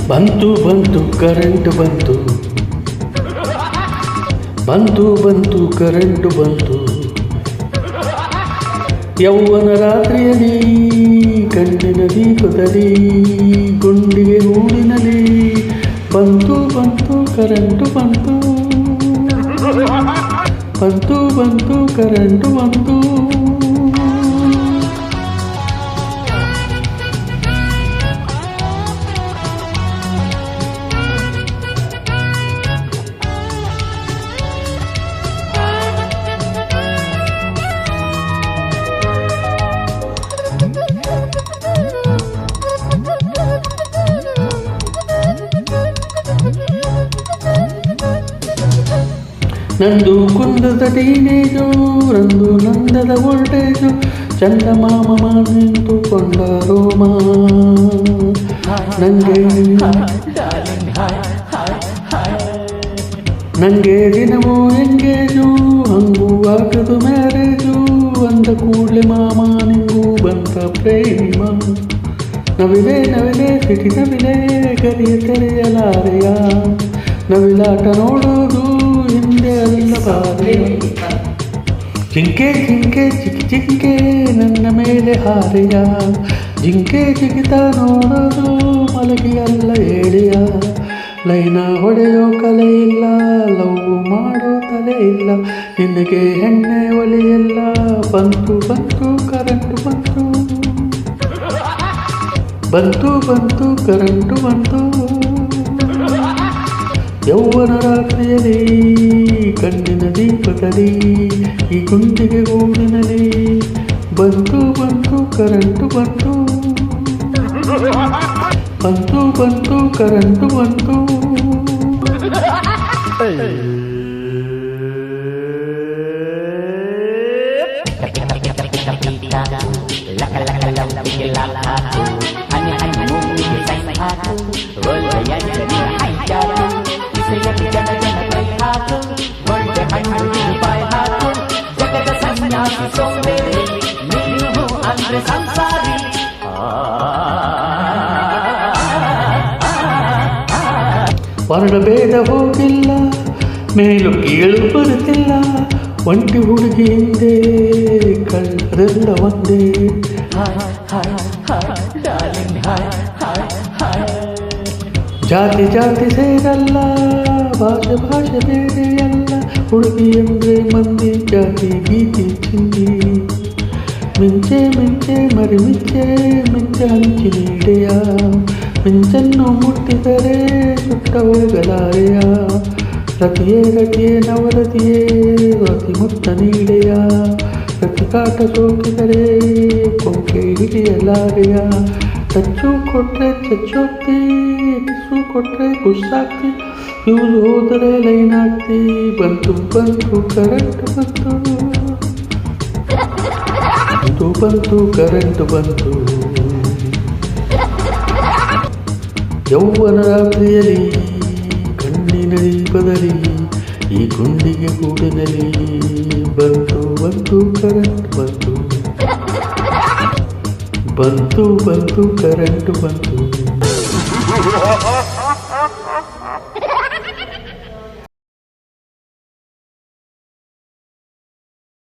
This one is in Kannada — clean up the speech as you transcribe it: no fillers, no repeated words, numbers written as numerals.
ಬಂತು ಬಂತು ಕರೆಂಟ್ ಬಂತು, ಬಂತು ಬಂತು ಕರೆಂಟು ಬಂತು. ಯೌವನ ರಾತ್ರಿಯಲ್ಲಿ ಕಣ್ಣಿನ ದೀಪದಲ್ಲಿ ಗುಂಡಿಗೆ ಗೂಡಿನಲ್ಲಿ ಬಂತು ಬಂತು ಕರೆಂಟು ಬಂತು, ಬಂತು ಬಂತು ಕರೆಂಟು ಬಂತು. ನಂದು ಕುಂದದ ಟೀನೇಜು, ರಂದು ನಂದದ ವೋಲ್ಟೇಜು, ಚಂದಮಾಮ ನಿಂತುಕೊಂಡ ರೋಮ ನಂಗೆ ದಿನವೂ ಎಂಗೇಜು, ಹಂಗೂ ಆಗದು ಮ್ಯಾರೇಜು, ಅಂದ ಕೂಡಲೇ ಮಾಮ ನಿಂಗೂ ಬಂತ ಪ್ರೇಮ. ನವಿಲೆ ನವಿಲೆ ಸಿಟಿ ನವಿಲೆ ಗರಿಯ ತೆರೆಯಲಾರೆಯ, ನವಿಲಾಟ ನೋಡೋದು ಹಿಂದೆ ಅಲ್ಲ ಬಾರೆ. ಜಿಂಕೆ ಜಿಂಕೆ ಚಿಕ್ಕಿ ಜಿಂಕೆ ನನ್ನ ಮೇಲೆ ಹಾರೆಯ, ಜಿಂಕೆ ಜಿಗಿತ ನೋಡೋದು ಮಲಗಿ ಅಲ್ಲ ಏಳೆಯ. ಲೈನ ಹೊಡೆಯೋ ಕಲೆ ಇಲ್ಲ, ಲವ್ ಮಾಡೋ ತಲೆ ಇಲ್ಲ, ನಿನಗೆ ಹೆಣ್ಣೆ ಒಲಿಯಲ್ಲ. ಬಂತು ಬಂತು ಕರೆಂಟು ಬಂತು, ಬಂತು ಬಂತು ಕರೆಂಟು ಬಂತು. ಯೌವನ ರಾತ್ರಿಯಲ್ಲಿ ಕಣ್ಣಿನ ದೀಪದಲ್ಲಿ ಈ ಗುಂಡಿಗೆ ಗೂಡಿನಲ್ಲಿ ಬಂತು ಬಂತು ಕರೆಂಟು ಬಂತು, ಬಂತು ಬಂತು ಕರೆಂಟು ಬಂತು. ವರ್ಣಭೇದ ಹೋಗಿಲ್ಲ, ಮೇಲು ಕೀಳು ಬರುತ್ತಿಲ್ಲ, ಒಂಟಿ ಹುಡುಗಿ ಹಿಂದೆ ಕಳ್ಳರೆಲ್ಲ ಒಂದೇ. ಜಾತಿ ಜಾತಿ ಸೇರಲ್ಲ, ಭಾಷೆ ಭಾಷೆ ಬೇರೆಯಲ್ಲ, ಹುಡುಗಿ ಎಂದ್ರೆ ಮಂದಿ ಜಾತಿ ಗೀತಿ ಚಿಂದಿ. ಮಿಂಚೆ ಮಿಂಚೆ ಮರಿ ಮಿಂಚೆ ಮಿಂಚೆ ಹಂಚಿ ನೀಡೆಯ, ಮಿಂಚನ್ನು ಮುಟ್ಟಿದರೆ ಸುಟ್ಟ ಹೋಗಲಾರೆಯ. ರತಿಯೇ ರತಿಯೇ ನವರತಿಯೇ ರತಿ ಮುತ್ತ ನೀಡೆಯ, ರತಿ ಕಾಟ ಸೋಕಿದರೆ ಕೊಂಕೆ ಹಿಡಿಯಲಾರೆಯ. ಟಚ್ಚು ಕೊಟ್ರೆ ಚಚ್ಚೋಗ್ತಿ, ಕಿಸು ಕೊಟ್ರೆ ಖುಷಾಗ್ತಿ, ಫ್ಯೂಸ್ ಹೋದರೆ ಲೈನ್ ಆಗ್ತಿ. ಬಂತು ಬಂತು ಕರೆಂಟು ಬಂತು, ಬಂತು ಬಂತು ಕರೆಂಟು ಬಂತು. ಯೌವನ ರಾತ್ರಿಯಲ್ಲಿ ಕಣ್ಣಿನ ದೀಪದಲ್ಲಿ ಈ ಗುಂಡಿಗೆ ಗೂಡಿನಲ್ಲಿ ಬಂತು ಬಂತು ಕರೆಂಟು ಬಂತು, ಬಂತು ಬಂತು ಕರೆಂಟು ಬಂತು.